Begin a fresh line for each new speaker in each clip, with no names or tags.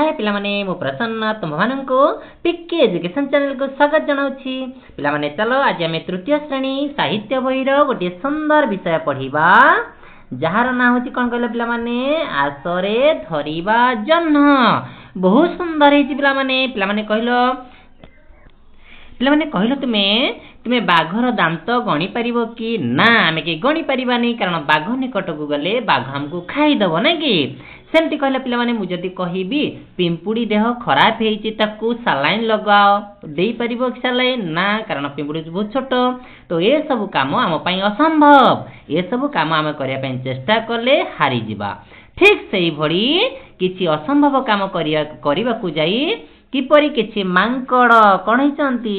हाय पिला माने मु प्रसन्न तुम माननको पिक्की एजुकेशन चैनल को स्वागत जनाउछि। पिला माने चलो आज आमे तृतीय श्रेणी साहित्य बही रो गोटे सुंदर विषय पढ़िबा जहार ना होछि कोन कहले पिला माने आसरे धरिबा जन्ह। बहुत सुंदर हेछि पिला माने कहलो तुम्हें बाघर दांत गणी पारिबो कि ना आमे के गणी पारिबानी कारण बाघ निकट को गले बाघ हमको खाई दबो ना कि सेमती कहले पिला माने मु जदी कहिबी पिंपुड़ी देह खराब हेछि ताकू सलाइन लगाओ देई पारिबो सलाइन ना कारण पिंपुड़ी बहुत छोट तो ए सब काम हम पई असंभव ए सब काम हम करिया पई चेष्टा करले हारी जिबा। ठीक सेही भड़ी किछि असंभव काम करिया को जाई किपरि किछि मांकड़ कण होइचंती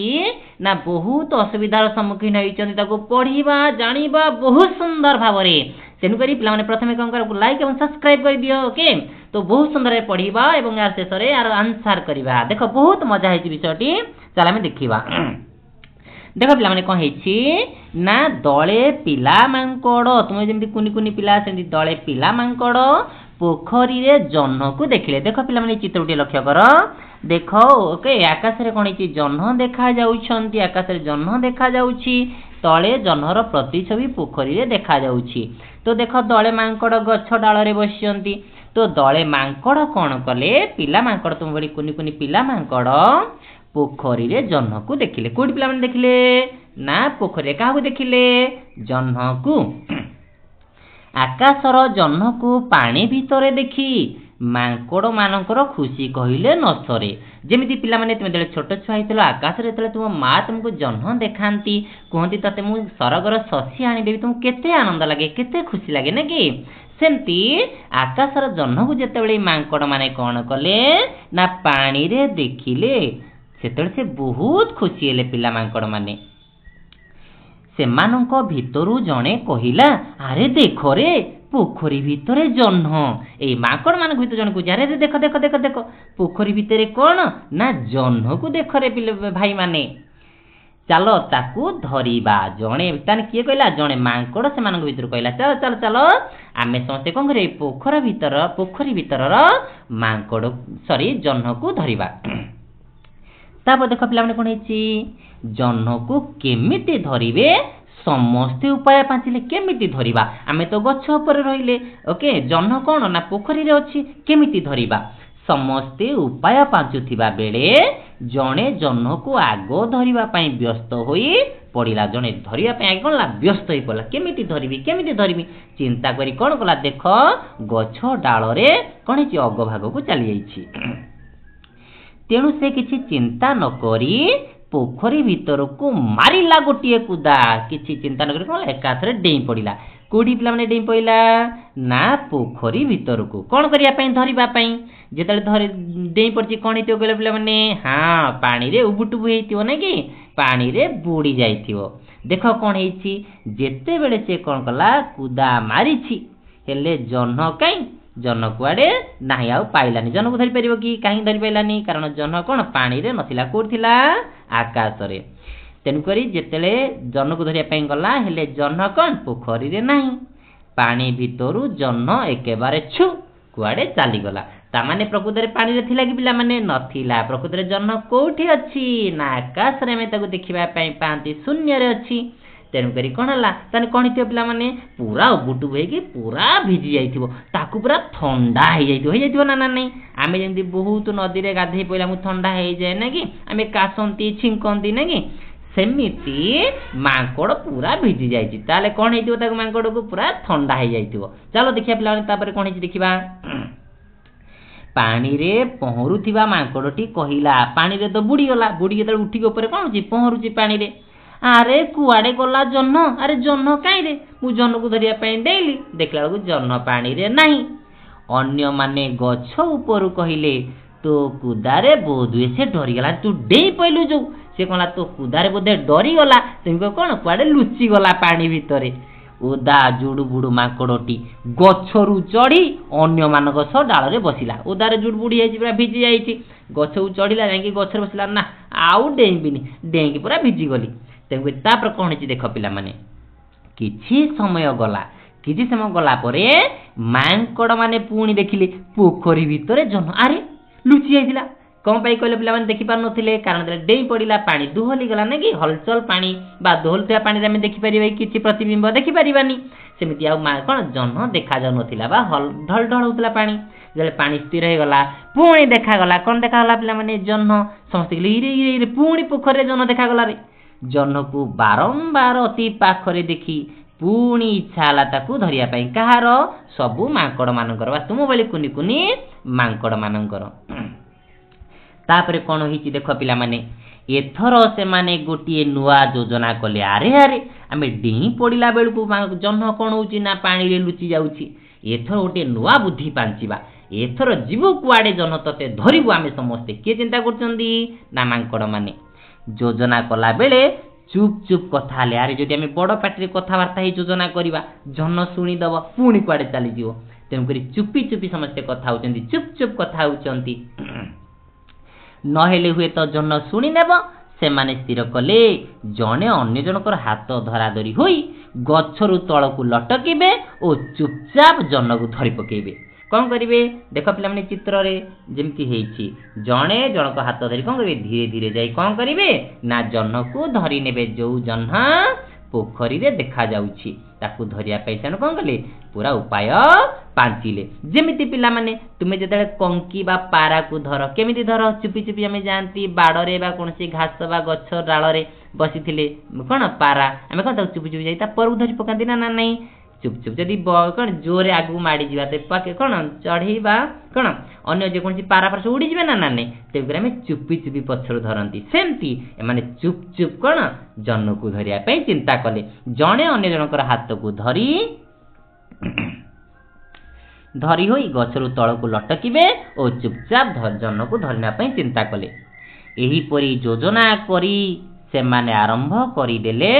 ना बहुत असुविधार सम्मुखीन होइचंती ताको पढ़िबा जानिबा बहुत सुंदर भावरे तेनु करी पिला माने प्रथमे कोन कर लाइक एवं सब्सक्राइब कर दियो ओके। तो बहुत सुंदर पढ़िबा एवं यार शेष रे यार आंसर करबा। देखो बहुत मजा हेछि विषयटी चल हम देखिबा। देखो पिला माने कोन हेछि ना दळे पिला मांकड़ तुमे जेमति कुनी कुनी पिला सेमति दळे पिला मांकड़ पोखरी रे जन्ह को देखिले। देखो पिला माने चित्रटी लक्ष्य कर देखो ओके आकाश रे कोन हेछि जन्ह देखा जाउछंती आकाश रे जन्ह देखा जाउछि तळे जन्हर प्रतिछवि पोखरी रे देखा जाउछि। तो देखो दळे मांकड़ गछ डाल रे बसियंती तो दळे मांकड़ कोन कले पिला मांकड़ तुम बडी कुनी कुनी पिला मांकड़ पोखरी रे जन्ह को देखिले। कोडी पिला माने देखिले ना पोखरी काहा को देखिले जन्ह को आकाशर जन्ह को पानी भितरे देखी मांकड़ मानकर खुशी कहिले न सरे। जेमिति पिला माने तुम जेले छोट छुआ हितलो आकाश रे तले तुम मां तुमको जन्ह देखांती कहंती तते मु सरगर शशी आनी देबी तुम केते आनंद लागे केते खुशी लागे ना कि सेमती आकाशर जन्ह को जेतेबेले मांकड़ माने कोन कले ना पानी रे देखिले सेतेबेले से बहुत खुशी हेले पिला मांकड़ माने। सेमानंको भितरु जणे कहिला अरे देखो रे पोखरी भितरे जन्ह ए माकड़ मान भितर जण को जारे देखो देखो देखो देखो पोखरी भितरे कोन ना जन्ह को देखो रे भाई माने चलो ताकू धरिबा। जणे ताने किए कहला जणे माकड़ से मान भितर कहला चलो चलो चलो आमे समस्ते कोन करे पोखरी भितर माकड़ सॉरी जन्ह को धरिबा। तापर देखो पिला माने कोन हेछि जन्ह को केमिति धरिबे समस्ते उपाय पांचिले केमिति धरिबा आमे तो गछ ऊपर रहिले ओके जन्ह कोन ना पोखरी रे अछि केमिति धरिबा समस्ते उपाय पांचुथिबा बेले जणे जन्ह को आगो धरिबा पई व्यस्त होई पड़िला। जणे धरिबा पई आगे कोनला व्यस्त होई पड़ला केमिति धरिबी चिंता करी कोन कला देखो गछ डाल रे कोन छि अग भाग को चली जाईछि तेणु से किछि चिंता न करी पोखरी भितर को मारिला गोटे कुदा किछि चिंता न करी कोन एकाथरे डेई पड़िला। कोडी पिला माने डेई पइला ना पोखरी भितर को कोन करिया पई धरिबा पई जेतले धरि डेई पड़छि कोन हेतियो गले पिला माने हां पानी रे उबुटुबु हेतियो ना कि पानी रे बुडी जाइथियो। देखो कोन हेछि जेते बेले से कोन कला कुदा मारिछि हेले जन्ह काई जन्ह कुआडे नाही आउ पाइलानी जन्ह को धरि परिबो कि काहे धरि पाइलानी कारण जन्ह कोन पानी रे नथिला कोठिला आकाश रे तेनु करी जेतेले जन्ह को धरिया पई गला हेले जन्ह कोन पोखरी रे नाही पानी भितरु जन्ह एकेबारे छु कुआडे चाली गला ता माने प्रकृति रे पानी रे थिला कि पिला माने नथिला प्रकृति रे जन्ह कोठी अछि ना आकाश रे मे ताको देखिबा पई पांती शून्य रे अछि तेनु करी कोन हला तने कोन हितियो पिला माने पूरा उबुटु होई पूरा भिजी जाइथिबो ताकू पूरा ठंडा हो जाइथिबो ना ना नहीं आमे जेंति बहुत नदी रे गाधे पइला मु ठंडा हो जाय ना कि आमे कासंती छिंकंती ना कि सेमिति मांकड़ पूरा भिजी जाइछि ताले कोन हेतिबो ताकू मांकड़ को पूरा ठंडा हो जाइथिबो। चलो देखिया पिला माने तापर कोन हेछि देखिबा पानी रे पहरुथिबा मांकड़टी कहिला पानी रे तो बुडी गेतल उठी के ऊपर कोन छि पहरुछि पानी रे अरे कुआडे गला जन्ह अरे जन्ह काई रे मु जन्ह को धरिया पई देली देखला को जन्ह पानी रे नाही अन्य माने गछ ऊपर कहिले तो कुदारे बोधुए से डरी गला तू डेई पइलु जो से कोला तो कुदारे बोधे डरी गला तुमको कोन कुआडे लुचि गला पानी भितरे ओदा जुडु बुडु माकड़टी गछरु चढ़ी अन्य मानक सह डाल रे बसिला ओदारे जुडु बुडी हेछि पूरा भिजी जाइछि गछउ चढ़िला जाई गछरे बसिला ना आउ डेइबिनी डेंगी पूरा भिजी गली तेंगु तापर कोन हेछि देख पिला माने किछि समय गला परे मांकड़ माने पुणी देखिले पोखरी भितरे जन्ह अरे ଲୁଚି ଯାଇଥିଲା। कौन पाई कहले पिलाମାନେ देखि पार नथिले कारण डेई पड़िला पानी दुहली गला ना कि हलचल पानी बा दुहलुआ पानी रे देखि परिबे किछि प्रतिबिंब देखि परिबानी सेमिति आ कोन जन्ह देखा जाउ नथिला बा ढल ढल होतला पानी जले पानी स्थिर हे गला पुणी देखा गला कोन देखा गला पिलाମାନେ जन्ह समस्त रे पुणी पोखरे जन्ह देखा गला रे जन्ह को बारंबार अति पाखरे देखि पुणी इच्छा हला ताकू धरिया पई कहार सबु मांकड़ मानकर बा तुम बली कुनी कुनी मांकड़ मानकर तापरे कौन होइछि देख पिला माने एथर से माने गोटिए नुआ योजना कले अरे अरे आमे डेही पड़िला बेलू जन्ह कौन होउछि ना पानी रे लुचि जाउछि एथर गोटे नुआ बुद्धि पांचिबा एथर जीव कुआडे जन्ह तते धरिबु आमे समस्ते के चिंता करछंदी ना मांकड़ माने योजना कला बेले चुप चुप कथा ले अरे जदि आमे बड़ पाटी कथा वार्ता ही योजना करिबा जन्ह सुनी दब पुणी कुआडे चली जिवो तेन करी चुपी चुपी समस्ते कथा होचंदी चुप चुप कथा होचंती नहेले हुए तो जन्ह शुणी नेब से माने स्थिर कले जने अन्य जनकर हाथ धरा धरी होई गछरु तळकु लटकिबे ओ चुपचाप जन्ह को धरी पकेबे कौन करिवे देख पिला माने चित्र रे जेमति हेछि जने जनक हाथ धरी कौन करिवे धीरे धीरे जाई कौन करिवे ना जन्ह को धरी नेबे जो जन्ह पोखरी रे देखा जाउछि ताकू धरिया पैसा कौन कले पूरा उपाय पांचिले जेमिति पिला माने तुमे जतले कंकी बा पारा को धर केमिति धर चुपी चुपी आमे जानती बाडरे बा कोनसी घास बा गछ डाल रे बसिथिले कोन पारा आमे कोन चुपी चुपी जाई ता पर धरि पकांती ना नहीं चुप चुप जदि कोन जोरे आगु माडी जिवा ते पाके कोन चढ़ीबा कोन अन्य जे कोनसी पारा पर उड़ी जिवे ना नहीं ते ग्रामे चुपी चुपी पछर धरंती सेमती माने चुप चुप कोन जन्ह को धरिया पई चिंता कले जणे अन्य जनकर हाथ को धरी धरी होई गछरु तळकु लटकिबे ओ चुपचाप जन्ह को धरना पई चिंता कले एही परी योजना करी से माने आरंभ करी देले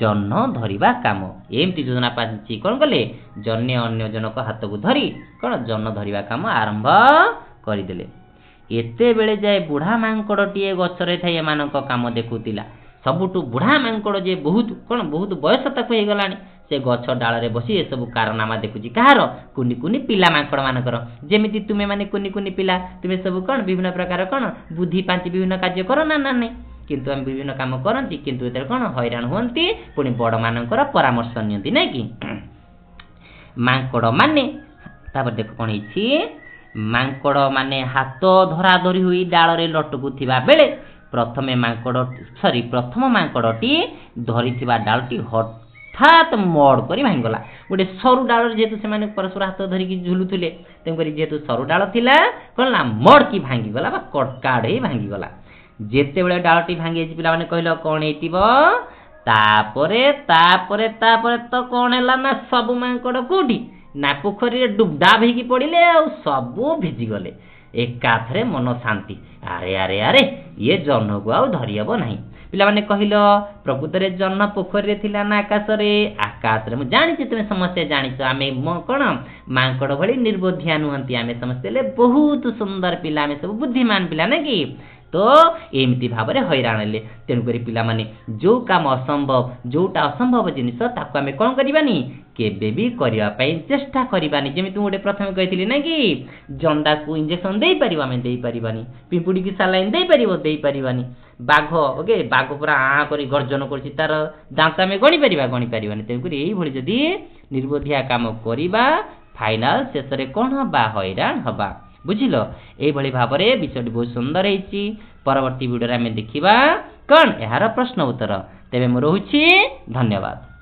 जन्ह धरिबा काम एमती योजना पाछि कोन कले जन्य अन्य जनक हाथ को धरी कोन जन्ह धरिबा काम आरंभ करी देले एते बेले जाय बुढ़ा मांकड़टिए गछरे थाई एमानक काम देखुतिला सबुटु बुढ़ा मांकड़ जे बहुत कोन बहुत बयस तक हो गलानी से गछ डाल रे बसी ए सब कारनामा देखुची कहार कुनी कुनी पिला मांकड़ मानकर जेमिति तुमे माने कुनी कुनी पिला तुमे सब कोन विभिन्न प्रकार कोन बुद्धि पांची विभिन्न कार्य करो ना नहीं किंतु हम विभिन्न काम करंती किंतु एतर कोन हैरान होंती पुनी बड़ मानकर परामर्श नियंती नै कि मांकड़ माने तापर देख कोन हिची मांकड़ माने हाथ धरा धरी हुई डाल रे लटकु थिबा बेले प्रथम मांकड़टी धरिथिबा डालटी हठात मड़ करी भांगला गोटे सरू डाल जेतु से माने परस्पर हाथ धरिकी झुलुथुले तेम करी जेतु सरू डाल थिला कोनला मड़ की भांगी गला बा कटकाड हे भांगी गला जेते बेले डालटी भांगी पिला माने कहलो कोन हेतिबो तापरे तापरे तापरे तो कोन हला ना सब मांकड़ कोठी ना पोखरी रे डुबडा भीगी पड़िले आ सबु भिजी गले एकाथरे मन शांति अरे अरे अरे ये जन्ह को आउ धरियब नाही पिला माने कहिलो प्रकृत रे जन्ह पोखरी रे थिला ना आकाश रे मु जानि तुमे समस्या जानिछ आमे कोन मांकड़ भली निर्बोधिया नुहंती आमे समस्या ले बहुत सुंदर पिला आमे सब बुद्धिमान पिला ना कि तो एमती भाबरे हैरान ले तेनु करी पिला माने जो काम असंभव जोटा असंभव जिनिस ताको आमे कोन करिबानी केबे भी करिया पई चेष्टा करिबानी जेमि तु गोटे प्रथम कहिथिली ना कि जंडा को इंजेक्शन देई परिबा आमे देई परिबानी पिंपुडी की सालाइन देई परिबानी बाघ ओके बाघ पूरा आ करी गर्जन करछि तार दांत आमे गणी परिबानी तेनु करी एई भली जदी निर्बोधिया काम करिबा फाइनल शेषरे कोन हबा हैरान हबा बुझिलो एई भली भाबरे विषयटी बहुत सुंदर हेछि परवर्ती वीडियो रे आमे देखिबा कोन एहार प्रश्न उत्तर तेबे मु रहूछि धन्यवाद।